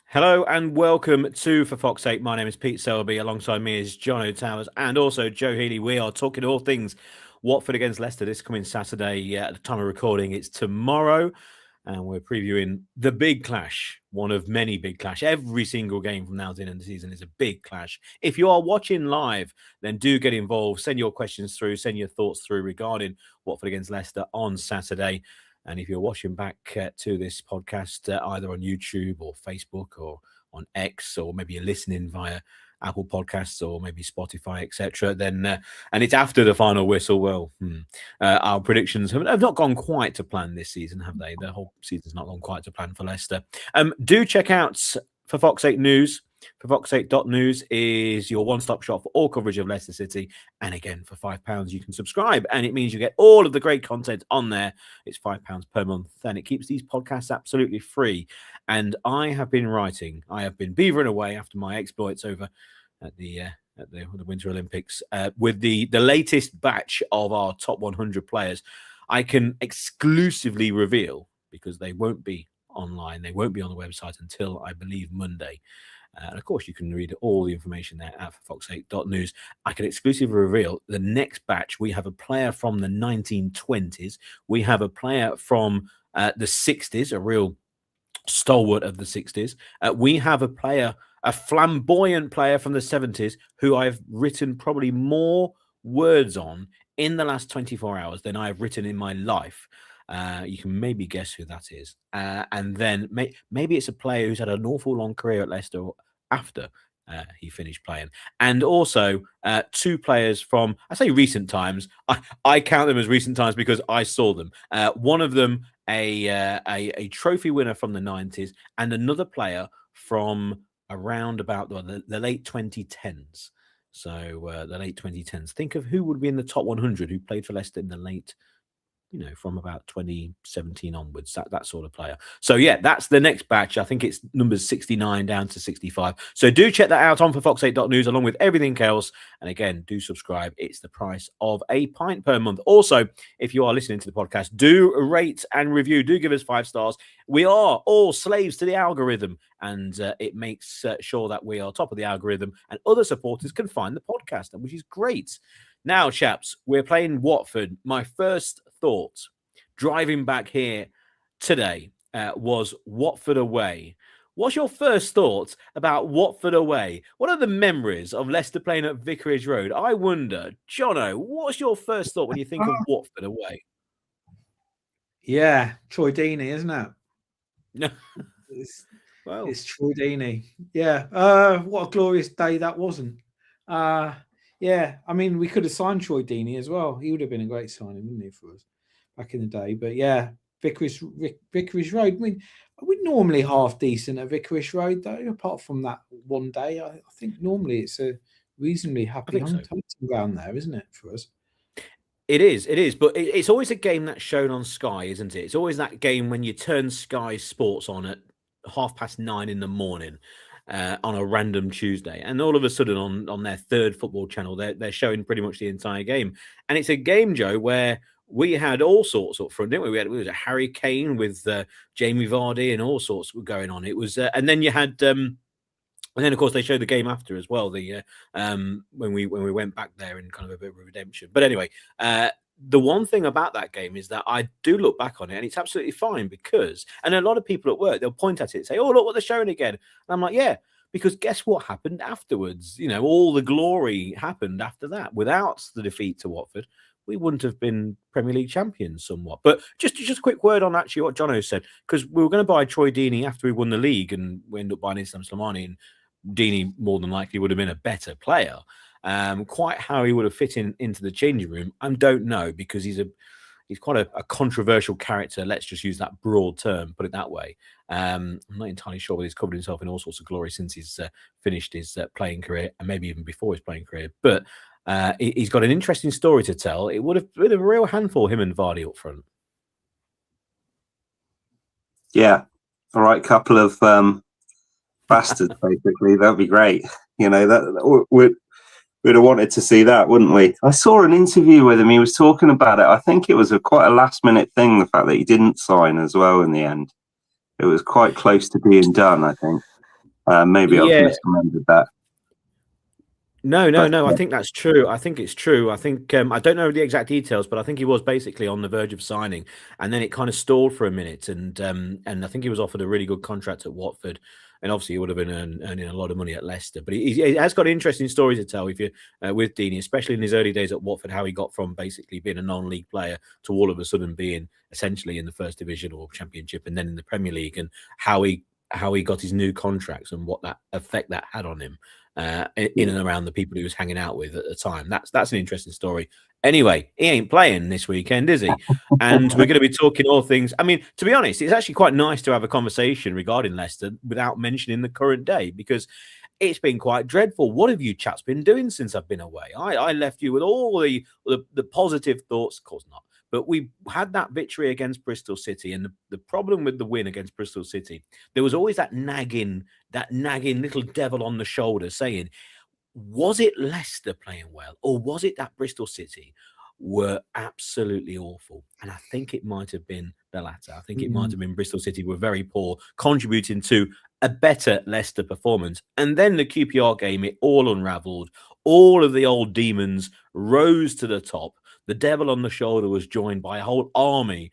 Hello and welcome to For Fox's Sake. My name is Pete Selby. Alongside me is John O'Towers and also Joe Healy. We are talking all things Watford against Leicester this coming Saturday. At the time of recording, it's tomorrow. And we're previewing the big clash, one of many big clash. Every single game from now to the end of the season is a big clash. If you are watching live, then do get involved. Send your questions through, send your thoughts through regarding Watford against Leicester on Saturday. And if you're watching back to this podcast, either on YouTube or Facebook or on X, or maybe you're listening via Apple Podcasts or maybe Spotify, etc., then and it's after the final whistle. Well, our predictions have not gone quite to plan this season, have they? The whole season's not gone quite to plan for Leicester. Do check out For Fox's Sake News. For foxsake.news is your one-stop shop for all coverage of Leicester City. And again, for £5, you can subscribe. And it means you get all of the great content on there. It's £5 per month. And it keeps these podcasts absolutely free. And I have been beavering away after my exploits over at the Winter Olympics with the latest batch of our top 100 players. I can exclusively reveal, because they won't be online, they won't be on the website until, I believe, Monday. And of course, you can read all the information there at foxsake.news. I can exclusively reveal the next batch. We have a player from the 1920s. We have a player from the 60s, a real stalwart of the 60s. We have a flamboyant player from the 70s who I've written probably more words on in the last 24 hours than I've written in my life. You can maybe guess who that is. And then maybe it's a player who's had an awful long career at Leicester after he finished playing. And also two players from, I say recent times. I count them as recent times because I saw them. One of them, a trophy winner from the 90s, and another player from around about the late 2010s. So the late 2010s. Think of who would be in the top 100 who played for Leicester in the late, from about 2017 onwards, that sort of player. So yeah, that's the next batch. I think it's numbers 69 down to 65. So do check that out on forfoxsake.news along with everything else. And again, do subscribe. It's the price of a pint per month. Also, if you are listening to the podcast, do rate and review. Do give us 5 stars. We are all slaves to the algorithm, and it makes sure that we are top of the algorithm and other supporters can find the podcast, which is great. Now, chaps, we're playing Watford. My first thought driving back here today was Watford away. What's your first thoughts about Watford away? What are the memories of Leicester playing at Vicarage Road? I wonder, Jono, what's your first thought when you think of Watford away? Yeah, Troy Deeney, isn't it? No. It's Troy Deeney. Yeah. What a glorious day that wasn't. Yeah, I mean, we could have signed Troy Deeney as well. He would have been a great signing, wouldn't he, for us back in the day? But yeah, Vicarage Road. I mean, are we normally half decent at Vicarage Road, though? Apart from that one day, I think normally it's a reasonably happy hunting ground there, isn't it, for us? It is. But it's always a game that's shown on Sky, isn't it? It's always that game when you turn Sky Sports on at 9:30 in the morning. On a random Tuesday, and all of a sudden on their third football channel, they're showing pretty much the entire game. And it's a game, Joe, where we had all sorts up front, didn't we? We was a Harry Kane with Jamie Vardy and all sorts were going on. It was, and then you had, and then of course they showed the game after as well. The when we went back there in kind of a bit of a redemption. But anyway, the one thing about that game is that I do look back on it and it's absolutely fine because, and a lot of people at work, they'll point at it and say, oh, look what they're showing again. And I'm like, yeah, because guess what happened afterwards? All the glory happened after that. Without the defeat to Watford, we wouldn't have been Premier League champions somewhat. But just a quick word on actually what Jono said, because we were going to buy Troy Deeney after we won the league and we ended up buying Islam Slimani, and Deeney more than likely would have been a better player. Quite how he would have fit into the changing room, I don't know, because he's quite a controversial character. Let's just use that broad term, put it that way. I'm not entirely sure whether he's covered himself in all sorts of glory since he's finished his playing career, and maybe even before his playing career. But he's got an interesting story to tell. It would have been a real handful, him and Vardy up front. Yeah, all right. Couple of bastards, basically. That'd be great. That we'd have wanted to see that, wouldn't we? I saw an interview with him. He was talking about it. I think it was quite a last-minute thing, the fact that he didn't sign as well in the end. It was quite close to being done, I think. Maybe I've misremembered that. No. I think that's true. I think it's true. I think I don't know the exact details, but I think he was basically on the verge of signing, and then it kind of stalled for a minute. And I think he was offered a really good contract at Watford, and obviously he would have been earning a lot of money at Leicester. But he has got interesting stories to tell if you with Deeney, especially in his early days at Watford, how he got from basically being a non-league player to all of a sudden being essentially in the First Division or Championship, and then in the Premier League, and how he got his new contracts and what that effect that had on him. In and around the people he was hanging out with at the time. That's an interesting story. Anyway, he ain't playing this weekend, is he? And we're going to be talking all things. I mean, to be honest, it's actually quite nice to have a conversation regarding Leicester without mentioning the current day, because it's been quite dreadful. What have you chaps been doing since I've been away? I left you with all the positive thoughts. Of course not. But we had that victory against Bristol City, and the problem with the win against Bristol City, there was always that nagging little devil on the shoulder saying, was it Leicester playing well, or was it that Bristol City were absolutely awful? And I think it might have been the latter. I think it might have been Bristol City were very poor, contributing to a better Leicester performance. And then the QPR game, it all unravelled. All of the old demons rose to the top. The devil on the shoulder was joined by a whole army,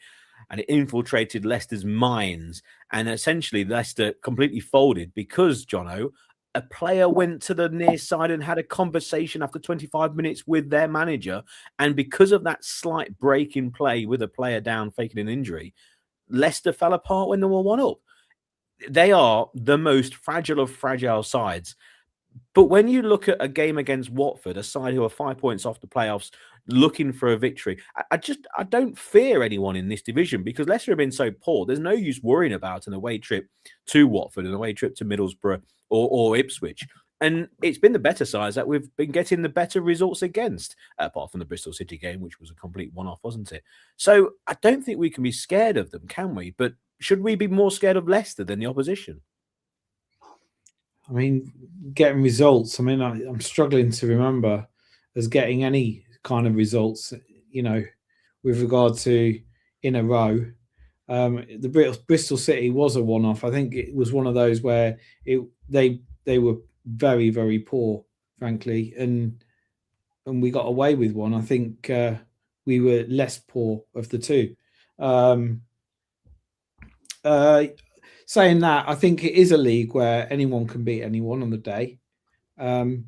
and it infiltrated Leicester's minds. And essentially, Leicester completely folded because, Jono, a player went to the near side and had a conversation after 25 minutes with their manager. And because of that slight break in play with a player down faking an injury, Leicester fell apart when they were 1-up. They are the most fragile of fragile sides. But when you look at a game against Watford, a side who are 5 points off the playoffs, looking for a victory, I don't fear anyone in this division, because Leicester have been so poor. There's no use worrying about an away trip to Watford, an away trip to Middlesbrough or Ipswich. And it's been the better sides that we've been getting the better results against, apart from the Bristol City game, which was a complete one-off, wasn't it? So I don't think we can be scared of them, can we? But should we be more scared of Leicester than the opposition? I mean, getting results. I mean, I'm struggling to remember as getting any kind of results, with regard to in a row. The Bristol City was a one-off. I think it was one of those where they were very, very poor, frankly, and we got away with one. I think we were less poor of the two. Saying that, I think it is a league where anyone can beat anyone on the day. And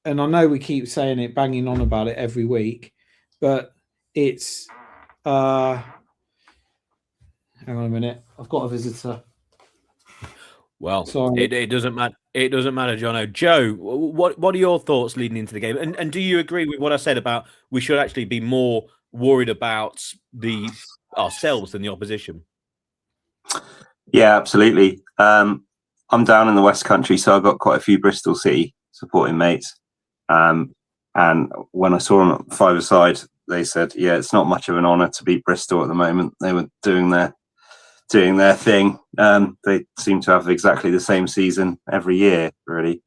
I know we keep saying it, banging on about it every week, but it's... hang on a minute. I've got a visitor. Well, it doesn't matter. It doesn't matter, Jono. Joe, what are your thoughts leading into the game? And do you agree with what I said about we should actually be more worried about ourselves than the opposition? Yeah, absolutely. I'm down in the West Country, so I've got quite a few Bristol City supporting mates. And when I saw them at five-a-side, they said, "Yeah, it's not much of an honour to beat Bristol at the moment." They were doing their thing. They seem to have exactly the same season every year, really.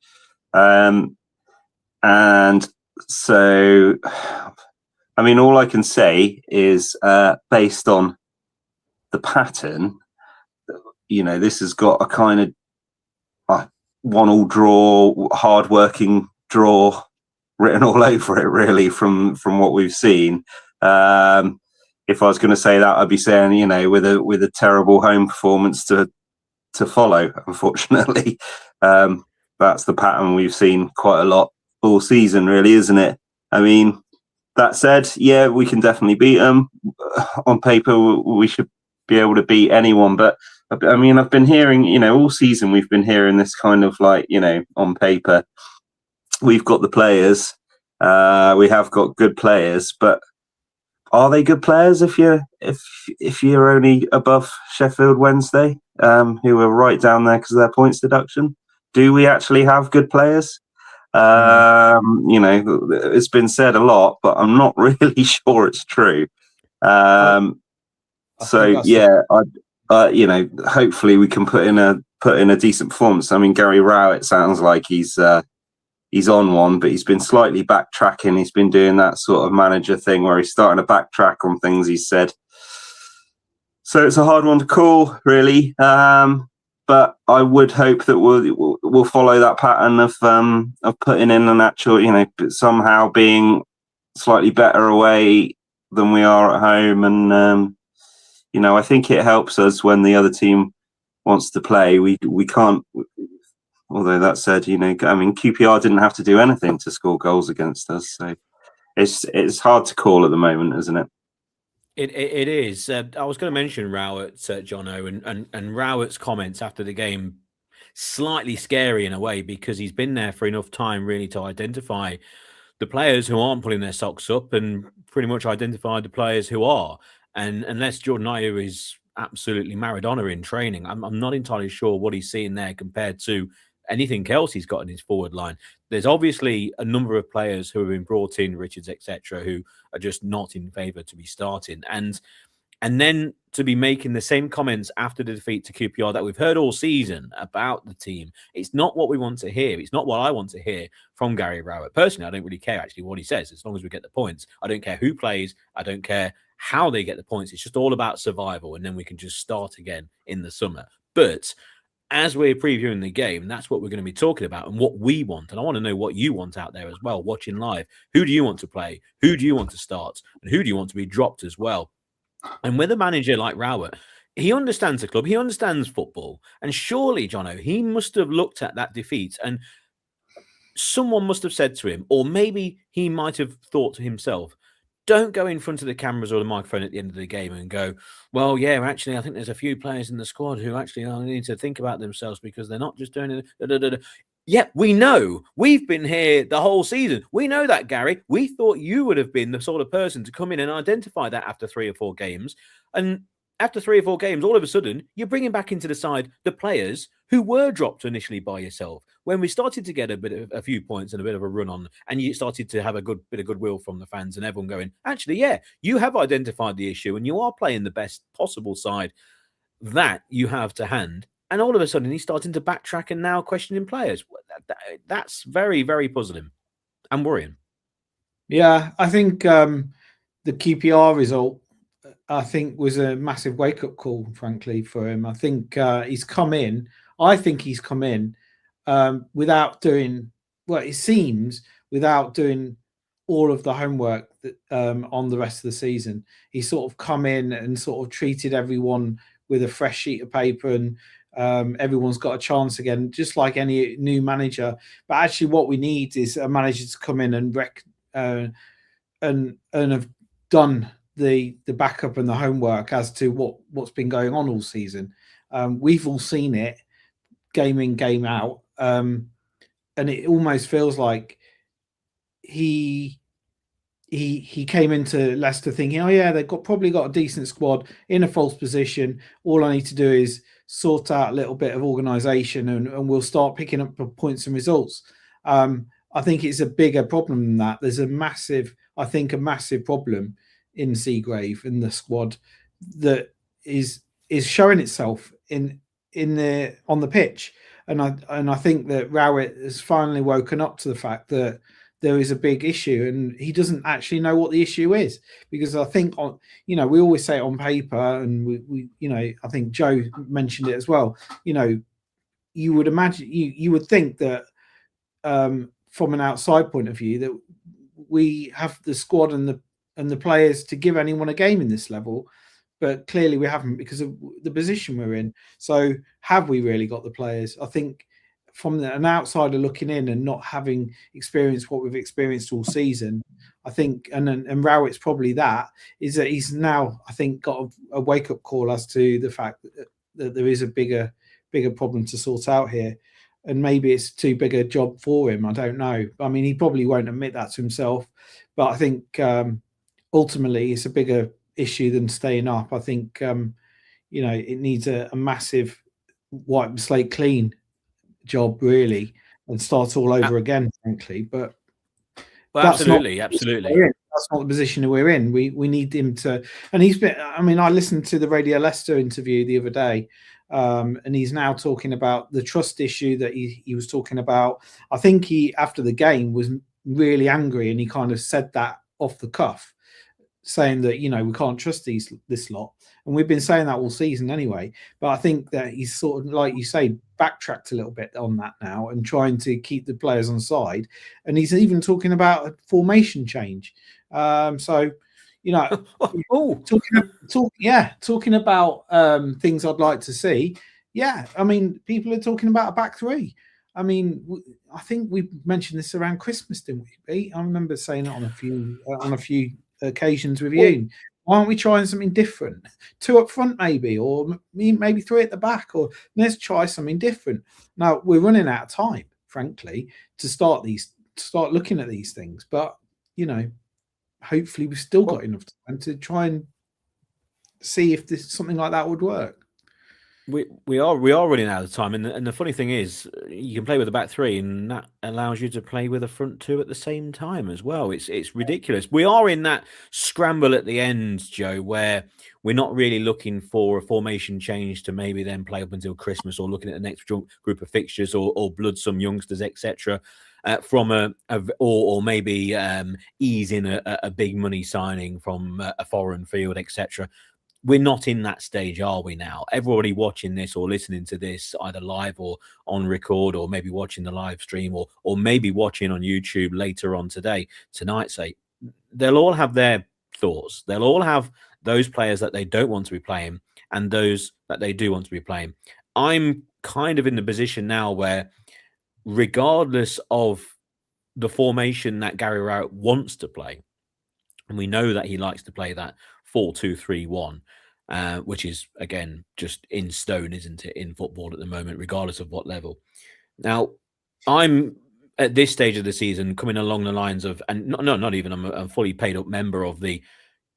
And so, I mean, all I can say is based on the pattern. This has got a kind of 1-1 draw, hard-working draw written all over it, really, from what we've seen. If I was going to say that, I'd be saying, with a terrible home performance to follow. Unfortunately, that's the pattern we've seen quite a lot all season, really, isn't it? I mean, that said, yeah, we can definitely beat them. On paper, we should be able to beat anyone, but I mean, I've been hearing, all season we've been hearing this kind of like, on paper, we've got the players, we have got good players, but are they good players if you're only above Sheffield Wednesday, who are right down there because of their points deduction? Do we actually have good players? It's been said a lot, but I'm not really sure it's true. hopefully we can put in a decent performance. I mean, Gary Rowett sounds like he's on one, but he's been slightly backtracking. He's been doing that sort of manager thing where he's starting to backtrack on things he said. So it's a hard one to call, really. But I would hope that we'll follow that pattern of putting in an actual, somehow being slightly better away than we are at home. And, I think it helps us when the other team wants to play. We can't, although that said, QPR didn't have to do anything to score goals against us. So it's hard to call at the moment, isn't it? It is. I was going to mention Rowett, Jono, and Rowett's comments after the game, slightly scary in a way, because he's been there for enough time really to identify the players who aren't pulling their socks up and pretty much identify the players who are. And unless Jordan Ayew is absolutely Maradona in training, I'm not entirely sure what he's seeing there compared to anything else he's got in his forward line. There's obviously a number of players who have been brought in, Richards, etc., who are just not in favour to be starting. And then to be making the same comments after the defeat to QPR that we've heard all season about the team, it's not what we want to hear. It's not what I want to hear from Gary Rowett. Personally, I don't really care actually what he says, as long as we get the points. I don't care who plays. I don't care how they get the points. It's just all about survival, and then we can just start again in the summer. But as we're previewing the game, that's what we're going to be talking about and what we want. And I want to know what you want out there as well, watching live. Who do you want to play? Who do you want to start? And who do you want to be dropped as well? And with a manager like Rowett, he understands the club. He understands football. And surely, Jono, he must have looked at that defeat and someone must have said to him, or maybe he might have thought to himself, don't go in front of the cameras or the microphone at the end of the game and go, well, yeah, actually, I think there's a few players in the squad who actually need to think about themselves because they're not just doing it. Yeah, we know. We've been here the whole season. We know that, Gary. We thought you would have been the sort of person to come in and identify that after 3 or 4 games. And after 3 or 4 games, all of a sudden, you're bringing back into the side the players who were dropped initially by yourself. When we started to get a few points and a bit of a run on, and you started to have a good bit of goodwill from the fans and everyone going, actually, yeah, you have identified the issue and you are playing the best possible side that you have to hand. And all of a sudden, he's starting to backtrack and now questioning players. That's very, very puzzling and worrying. Yeah, I think the QPR result, I think, was a massive wake-up call, frankly, for him. I think he's come in. I think he's come in without doing, well, it seems, without doing all of the homework that, on the rest of the season. He's sort of come in and sort of treated everyone with a fresh sheet of paper, and everyone's got a chance again, just like any new manager. But actually, what we need is a manager to come in and have done the backup and the homework as to what's been going on all season. We've all seen it, game in, game out, and it almost feels like he came into Leicester thinking, oh yeah, they've probably got a decent squad in a false position. All I need to do is sort out a little bit of organisation, and we'll start picking up points and results. I think it's a bigger problem than that. There's a massive problem in Seagrave in the squad that is showing itself on the pitch, and I think that Rowett has finally woken up to the fact that there is a big issue, and he doesn't actually know what the issue is, because I think we always say it on paper, and we I think Joe mentioned it as well. You would imagine, you would think that from an outside point of view, that we have the squad and the players to give anyone a game in this level, but clearly we haven't because of the position we're in. So have we really got the players? I think from an outsider looking in and not having experienced what we've experienced all season, I think, and Rowett's probably that, is that he's now, I think, got a wake-up call as to the fact that there is a bigger problem to sort out here. And maybe it's too big a job for him. I don't know. I mean, he probably won't admit that to himself. But I think ultimately it's a bigger issue than staying up. I think, it needs a massive wipe the slate clean job, really, and start all over again, frankly. But well, absolutely. that's not the position we're in. We need him to, and he's been. I mean, I listened to the Radio Leicester interview the other day, and he's now talking about the trust issue that he was talking about. I think he, after the game, was really angry, and he kind of said that off the cuff, saying that, you know, we can't trust this lot. And we've been saying that all season anyway. But I think that he's sort of, like you say, backtracked a little bit on that now and trying to keep the players on side. And he's even talking about a formation change. So, you know, talking about things I'd like to see. Yeah, I mean, people are talking about a back three. I mean, I think we mentioned this around Christmas, didn't we, Pete? I remember saying it on a few occasions with you. Why aren't we trying something different? 2 up front, maybe, or maybe 3 at the back, or let's try something different. Now we're running out of time, frankly, to start looking at these things. But, you know, hopefully we've still got enough time to try and see if something like that would work. We are running out of time, and the funny thing is, you can play with a back three, and that allows you to play with a front two at the same time as well. It's ridiculous. We are in that scramble at the end, Joe, where we're not really looking for a formation change to maybe then play up until Christmas, or looking at the next group of fixtures, or blood some youngsters, etc. From or maybe ease in a big money signing from a foreign field, etc. We're not in that stage, are we now? Everybody watching this or listening to this, either live or on record, or maybe watching the live stream, or maybe watching on YouTube later on tonight, say, they'll all have their thoughts. They'll all have those players that they don't want to be playing and those that they do want to be playing. I'm kind of in the position now where, regardless of the formation that Gary Rowett wants to play, and we know that he likes to play that 4-2-3-1, which is, again, just in stone, isn't it, in football at the moment, regardless of what level. Now, I'm at this stage of the season coming along the lines of, and not even, I'm a fully paid up member of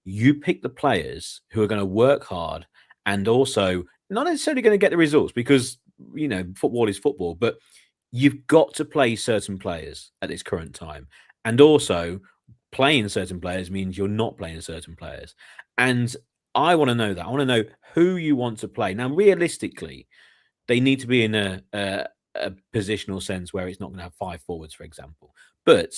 you pick the players who are going to work hard and also not necessarily going to get the results, because, you know, football is football, but you've got to play certain players at this current time. And also, playing certain players means you're not playing certain players. And I want to know that. I want to know who you want to play. Now, realistically, they need to be in a positional sense where it's not going to have 5 forwards, for example. But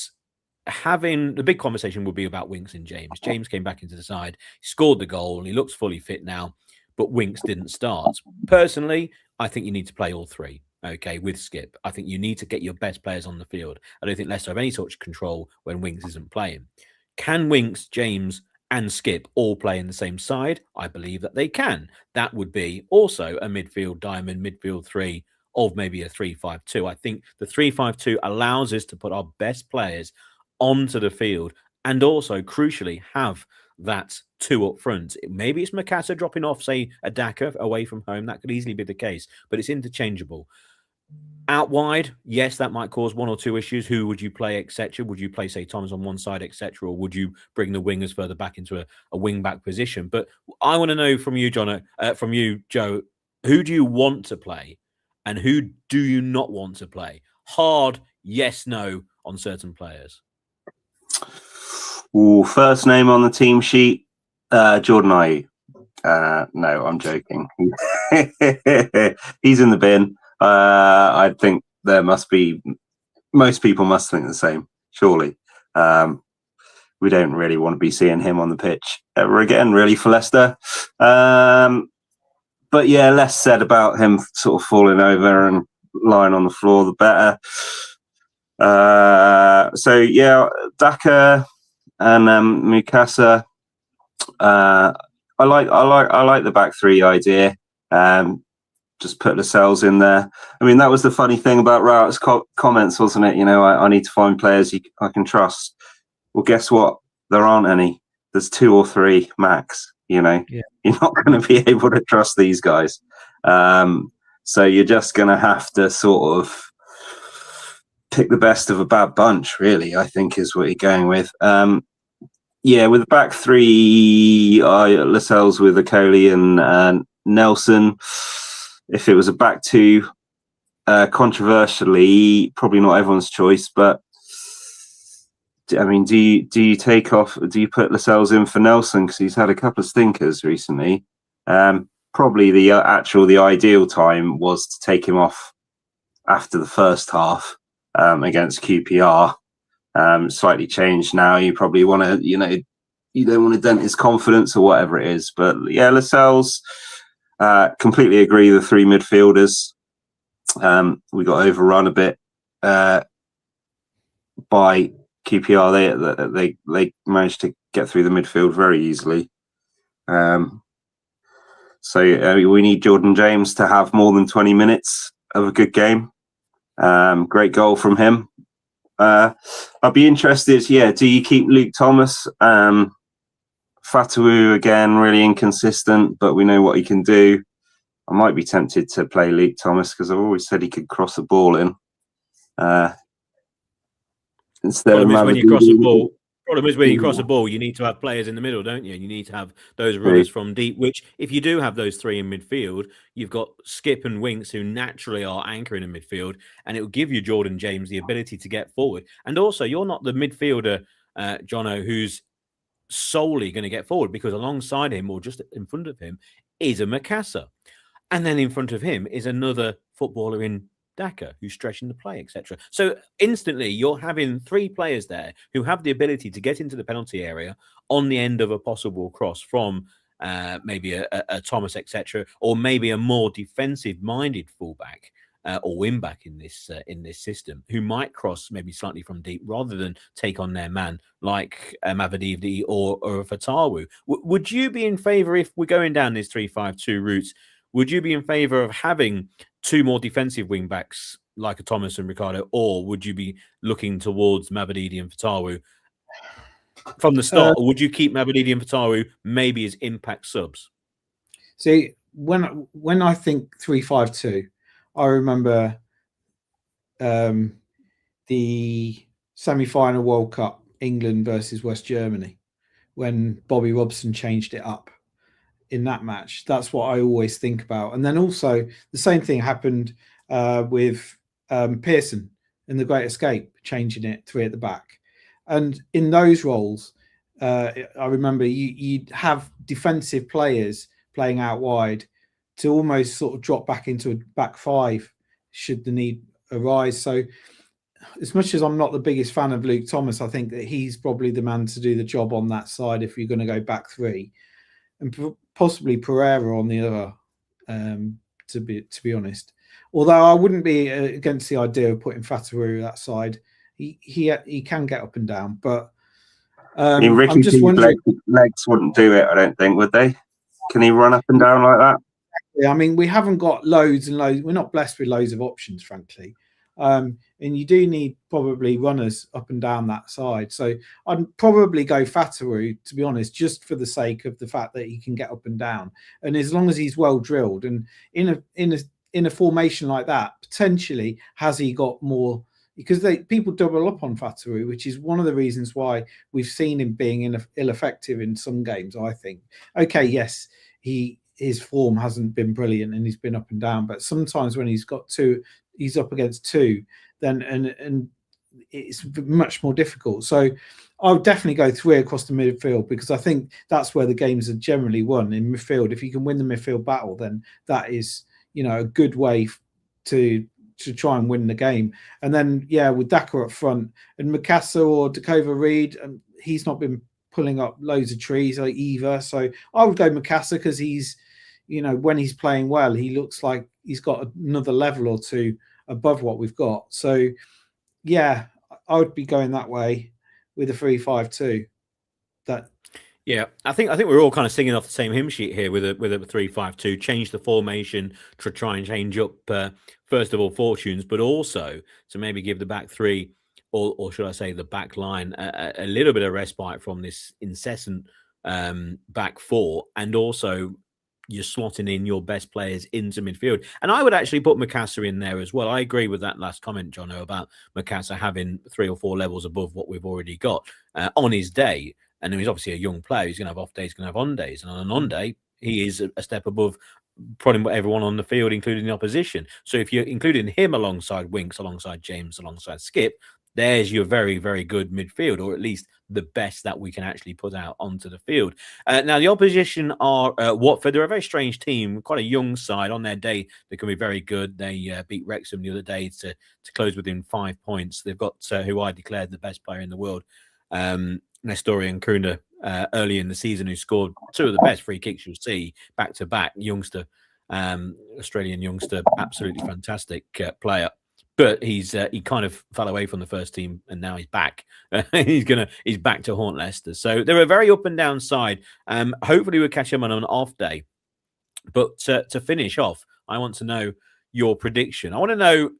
having the big conversation would be about Winks and James. James came back into the side, scored the goal, and he looks fully fit now, but Winks didn't start. Personally, I think you need to play all 3. Okay, with Skip. I think you need to get your best players on the field. I don't think Leicester have any such control when Winks isn't playing. Can Winks, James, and Skip all play in the same side? I believe that they can. That would be also a midfield diamond, midfield 3 of maybe a 3-5-2. I think the 3-5-2 allows us to put our best players onto the field and also, crucially, have that 2 up front. Maybe it's Mikasa dropping off, say, a Daka away from home. That could easily be the case, but it's interchangeable. Out wide, yes, that might cause 1 or 2 issues. Who would you play, etc.? Would you play, say, Thomas on one side, etc., or would you bring the wingers further back into a wing-back position? But I want to know from you, Joe, who do you want to play and who do you not want to play? Hard, yes, no on certain players. Ooh, first name on the team sheet, Jordan Ayew. No, I'm joking. He's in the bin. I think most people must think the same, surely. We don't really want to be seeing him on the pitch ever again, really, for Leicester. But yeah, less said about him sort of falling over and lying on the floor, the better. So yeah, Daka and Mikasa. I like the back 3 idea. Just put Lascelles in there. I mean, that was the funny thing about Rowett's comments, wasn't it? You know, I need to find players I can trust. Well, guess what? There aren't any. There's 2 or 3 max. You know, You're not going to be able to trust these guys. So you're just going to have to sort of pick the best of a bad bunch, really, I think is what you're going with. With the back 3, Lascelles with Okoli and Nelson. If it was a back 2, controversially, probably not everyone's choice, but I mean, do you take off? Do you put Lascelles in for Nelson because he's had a couple of stinkers recently? Probably the ideal time was to take him off after the first half against QPR. Slightly changed now. You probably want to, you don't want to dent his confidence or whatever it is. But yeah, Lascelles, completely agree. The three midfielders, we got overrun a bit by QPR. They managed to get through the midfield very easily. So we need Jordan James to have more than 20 minutes of a good game. Great goal from him. I'd be interested. Yeah, do you keep Luke Thomas? Fatawu again, really inconsistent, but we know what he can do. I might be tempted to play Luke Thomas because I've always said he could cross a ball in. Problem is when you cross a ball, you need to have players in the middle, don't you? You need to have those runners from deep, which if you do have those three in midfield, you've got Skip and Winks who naturally are anchoring in midfield, and it will give you Jordan James the ability to get forward. And also, you're not the midfielder, Jono, who's solely going to get forward, because alongside him or just in front of him is a Macassar. And then in front of him is another footballer in Daka who's stretching the play, etc. So instantly you're having three players there who have the ability to get into the penalty area on the end of a possible cross from maybe a Thomas, etc., or maybe a more defensive-minded fullback or wing-back in this system who might cross maybe slightly from deep rather than take on their man like Mavadivdi or Fatawu. Would you be in favour, if we're going down this 3-5-2 route, would you be in favour of having two more defensive wing backs like a Thomas and Ricardo, or would you be looking towards Mavadidi and Fatawu from the start, or would you keep Mavadidi and Fatawu maybe as impact subs? See, when I think 3-5-2, I remember the semi-final World Cup, England versus West Germany, when Bobby Robson changed it up in that match. That's what I always think about. And then also the same thing happened with Pearson in The Great Escape, changing it three at the back. And in those roles, I remember you'd have defensive players playing out wide to almost sort of drop back into a back five should the need arise. So as much as I'm not the biggest fan of Luke Thomas, I think that he's probably the man to do the job on that side if you're going to go back three. And possibly Pereira on the other, to be honest. Although I wouldn't be against the idea of putting Fatawu that side. He can get up and down, but I'm just wondering. Legs wouldn't do it, I don't think, would they? Can he run up and down like that? Yeah, I mean, we haven't got loads and loads. We're not blessed with loads of options, frankly. And you do need probably runners up and down that side. So I'd probably go Fatawu, to be honest, just for the sake of the fact that he can get up and down. And as long as he's well drilled, and in a formation like that, potentially has he got more? Because people double up on Fatawu, which is one of the reasons why we've seen him being ineffective in some games, I think. Okay, yes, his form hasn't been brilliant and he's been up and down, but sometimes when he's up against two, then and it's much more difficult. So I would definitely go three across the midfield, because I think that's where the games are generally won, in midfield. If you can win the midfield battle, then that is, a good way to try and win the game. And then with Daka up front and Macassar or Dakova Reed, he's not been pulling up loads of trees either. So I would go Macassar, because he's, when he's playing well, he looks like he's got another level or two above what we've got. So I would be going that way with a 3-5-2. I think we're all kind of singing off the same hymn sheet here with a 3-5-2. Change the formation to try and change up first of all fortunes, but also to maybe give the back three, or should I say the back line, a little bit of respite from this incessant back four, and also you're slotting in your best players into midfield. And I would actually put Macassar in there as well. I agree with that last comment, Jono, about Macassar having 3 or 4 levels above what we've already got on his day. And he's obviously a young player. He's going to have off days, going to have on days. And on an on day, he is a step above probably everyone on the field, including the opposition. So if you're including him alongside Winks, alongside James, alongside Skip, there's your very, very good midfield, or at least the best that we can actually put out onto the field. Now, the opposition are Watford. They're a very strange team, quite a young side. On their day, they can be very good. They beat Wrexham the other day to close within 5 points. They've got who I declared the best player in the world, Nestorian Kuna, early in the season, who scored 2 of the best free kicks you'll see back to back. Youngster, Australian youngster, absolutely fantastic player. But he kind of fell away from the first team, and now he's back. He's back to haunt Leicester. So they're a very up and down side. Hopefully we'll catch him on an off day. But to finish off, I want to know your prediction. I want to know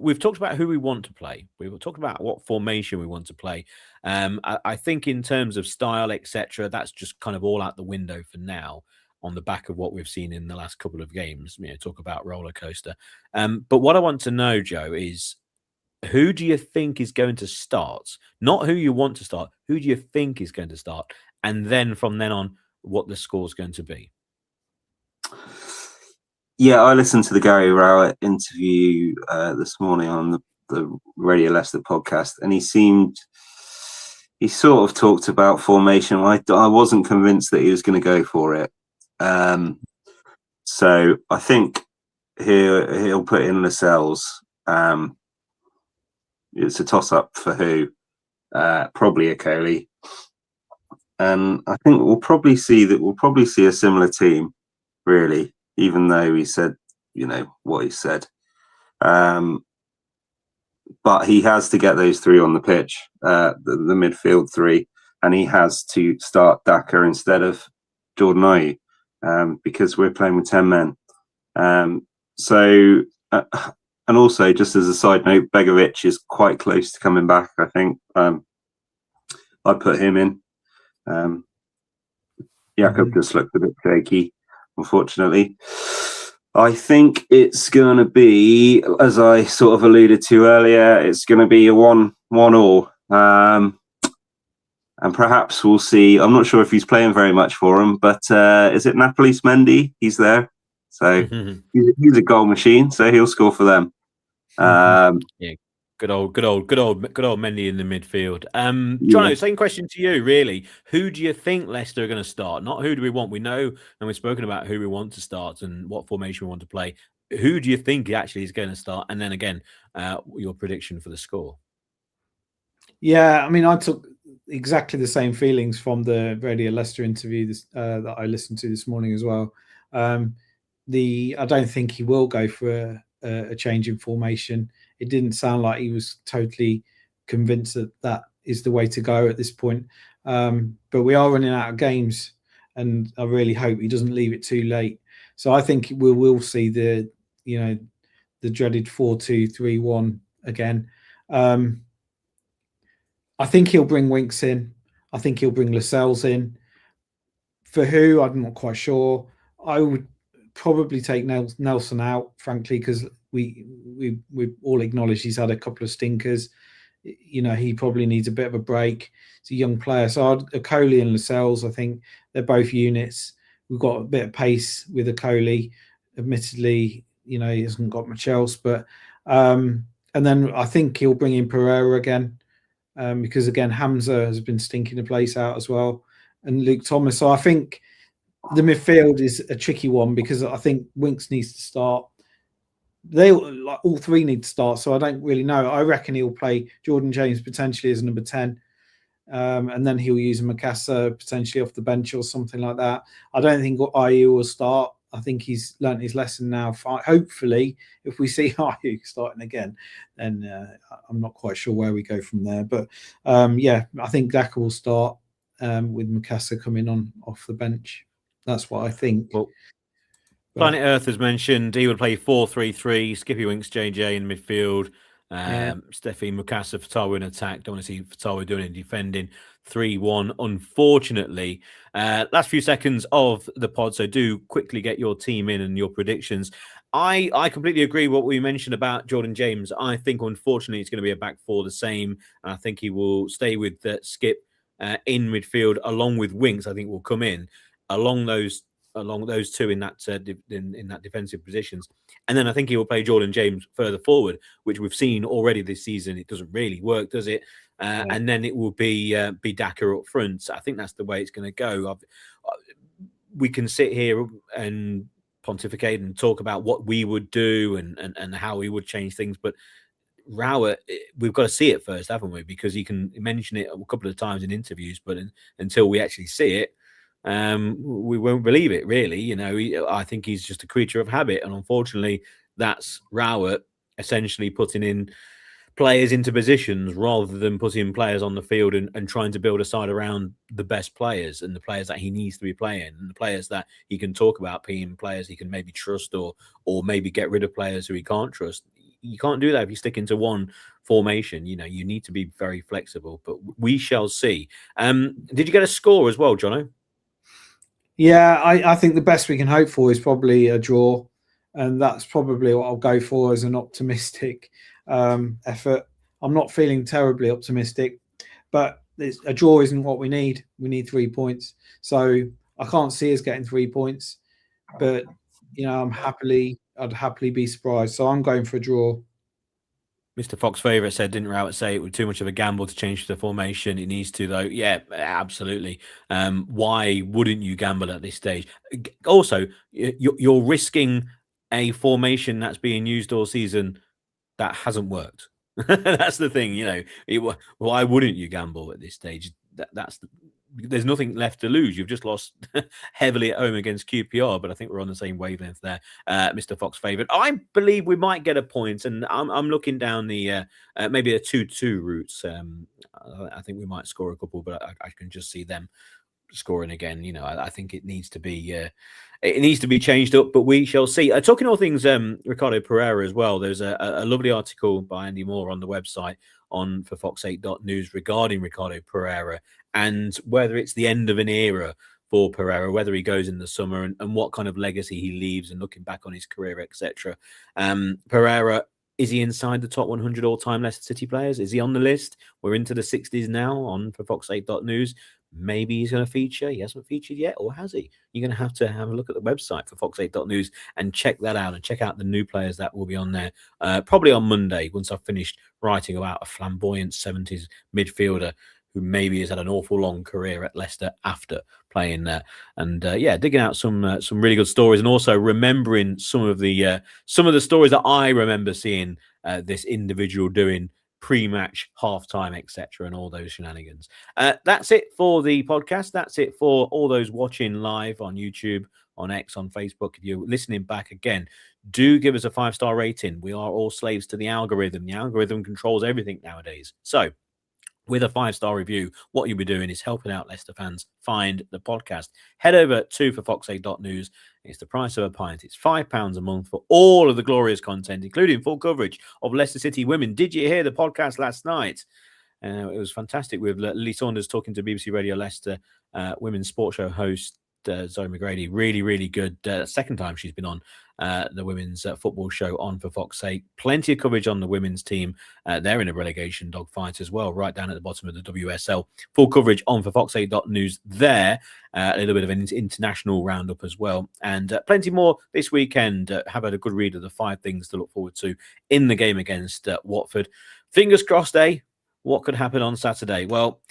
we've talked about who we want to play. We will talk about what formation we want to play. I think in terms of style, etc., that's just kind of all out the window for now, on the back of what we've seen in the last couple of games. Talk about roller coaster. But what I want to know, Joe, is who do you think is going to start? Not who you want to start. Who do you think is going to start? And then from then on, what the score's going to be. Yeah, I listened to the Gary Rowett interview this morning on the Radio Leicester podcast, and he sort of talked about formation. I wasn't convinced that he was going to go for it. So I think he'll put in Lascelles. It's a toss-up for who. Probably Okoli. And I think we'll probably see a similar team, really, even though he said, what he said. But he has to get those 3 on the pitch, the midfield 3, and he has to start Daka instead of Jordan Ayew, because we're playing with 10 men. And also, just as a side note, Begovic is quite close to coming back, I think. I'd put him in. Jakob just looked a bit shaky, unfortunately. I think it's going to be, as I sort of alluded to earlier, it's going to be a 1-1 and perhaps we'll see. I'm not sure if he's playing very much for him, but is it Napoli's Mendy? He's there. So he's a goal machine, so he'll score for them. Yeah, good old Mendy in the midfield. Jono, same question to you, really. Who do you think Leicester are going to start? Not who do we want. We know, and we've spoken about who we want to start and what formation we want to play. Who do you think actually is going to start? And then again, your prediction for the score. Yeah, I mean, I took exactly the same feelings from the Radio Leicester interview that I listened to this morning as well. I don't think he will go for a change in formation. It didn't sound like he was totally convinced that is the way to go at this point. But we are running out of games, and I really hope he doesn't leave it too late. So I think we will see the dreaded 4-2-3-1 again. I think he'll bring Winks in. I think he'll bring Lascelles in. For who, I'm not quite sure. I would probably take Nelson out, frankly, because we all acknowledge he's had a couple of stinkers. He probably needs a bit of a break. He's a young player. So Okoli and Lascelles, I think they're both units. We've got a bit of pace with Okoli. Admittedly, he hasn't got much else. But and then I think he'll bring in Pereira again. Because again, Hamza has been stinking the place out as well, and Luke Thomas. So I think the midfield is a tricky one, because I think Winks needs to start. All 3 need to start. So I don't really know. I reckon he'll play Jordan James potentially as number 10, and then he'll use Mikasa potentially off the bench or something like that. I don't think Ayew will start. I think he's learnt his lesson now. Hopefully, if we see Ayew starting again, then I'm not quite sure where we go from there. But I think Daka will start with Mikasa coming on off the bench. That's what I think. Well, Planet Earth has mentioned he would play 4-3-3, Skippy Winks, JJ in midfield, Steffi Mikasa, Fatawa in attack. Don't want to see Fatawa doing any defending. 3-1, unfortunately. Last few seconds of the pod, so do quickly get your team in and your predictions. I completely agree with what we mentioned about Jordan James. I think, unfortunately, it's going to be a back four the same. And I think he will stay with Skip in midfield along with Winks. I think will come in along those along those two in that in that defensive positions, and then I think he will play Jordan James further forward, which we've seen already this season. It doesn't really work, does it? And then it will be Daka up front. I think that's the way it's going to go. We can sit here and pontificate and talk about what we would do and how we would change things, but Rowett, we've got to see it first, haven't we? Because he can mention it a couple of times in interviews, but until we actually see it, we won't believe it, really. I think he's just a creature of habit, and unfortunately, that's Rowett essentially putting in players into positions rather than putting players on the field and trying to build a side around the best players and the players that he needs to be playing and the players that he can talk about being players he can maybe trust or maybe get rid of players who he can't trust. You can't do that if you stick into one formation. You need to be very flexible, but we shall see. Did you get a score as well, Jono? Yeah, I think the best we can hope for is probably a draw, and that's probably what I'll go for as an optimistic effort. I'm not feeling terribly optimistic, but a draw isn't what we need. We need 3 points. So I can't see us getting 3 points, but I'd happily be surprised. So I'm going for a draw. Mr. Fox Favourite said, didn't Rowett say it was too much of a gamble to change the formation? It needs to, though. Yeah, absolutely. Why wouldn't you gamble at this stage? Also, you're risking a formation that's being used all season that hasn't worked. That's the thing, why wouldn't you gamble at this stage? There's nothing left to lose. You've just lost heavily at home against QPR, but I think we're on the same wavelength there, Mr. Fox Favourite. I believe we might get a point, and I'm looking down the maybe a 2-2 route. I think we might score a couple, but I can just see them scoring again. I think it needs to be changed up, but we shall see. Talking all things Ricardo Pereira as well, there's a lovely article by Andy Moore on the website on for fox8.news regarding Ricardo Pereira and whether it's the end of an era for Pereira, whether he goes in the summer and what kind of legacy he leaves and looking back on his career, etc. Pereira, is he inside the top 100 all-time Leicester City players? Is he on the list? We're into the 60s now on for fox8.news. Maybe he's going to feature. He hasn't featured yet, or has he? You're going to have a look at the website for fox8.news and check that out and check out the new players that will be on there probably on Monday once I've finished writing about a flamboyant 70s midfielder who maybe has had an awful long career at Leicester after playing there. And digging out some really good stories and also remembering some of the stories that I remember seeing this individual doing pre-match, halftime, etc., and all those shenanigans. That's it for the podcast. That's it for all those watching live on YouTube, on X, on Facebook. If you're listening back again, do give us a 5-star rating. We are all slaves to the algorithm. The algorithm controls everything nowadays. So with a 5-star review, what you'll be doing is helping out Leicester fans find the podcast. Head over to for fox8.news. It's the price of a pint. It's £5 a month for all of the glorious content, including full coverage of Leicester City women. Did you hear the podcast last night? It was fantastic with Lee Saunders talking to BBC Radio Leicester women's sports show host Zoe McGrady. Really, really good. Second time she's been on the women's football show on for Fox's sake. Plenty of coverage on the women's team. They're in a relegation dogfight as well, right down at the bottom of the WSL. Full coverage on for fox8.news there. A little bit of an international roundup as well. And plenty more this weekend. Have had a good read of the 5 things to look forward to in the game against Watford. Fingers crossed, what could happen on Saturday? Well,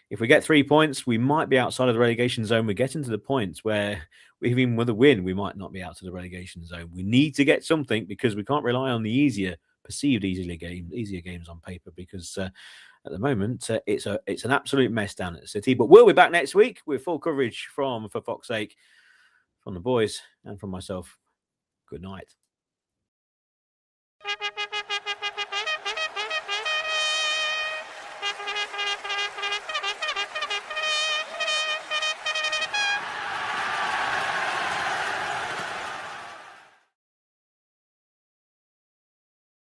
if we get 3 points, we might be outside of the relegation zone. We're getting to the points where even with a win, we might not be out of the relegation zone. We need to get something because we can't rely on the perceived easier games on paper because at the moment it's an absolute mess down at the City. But we'll be back next week with full coverage for Fox's sake, from the boys and from myself. Good night.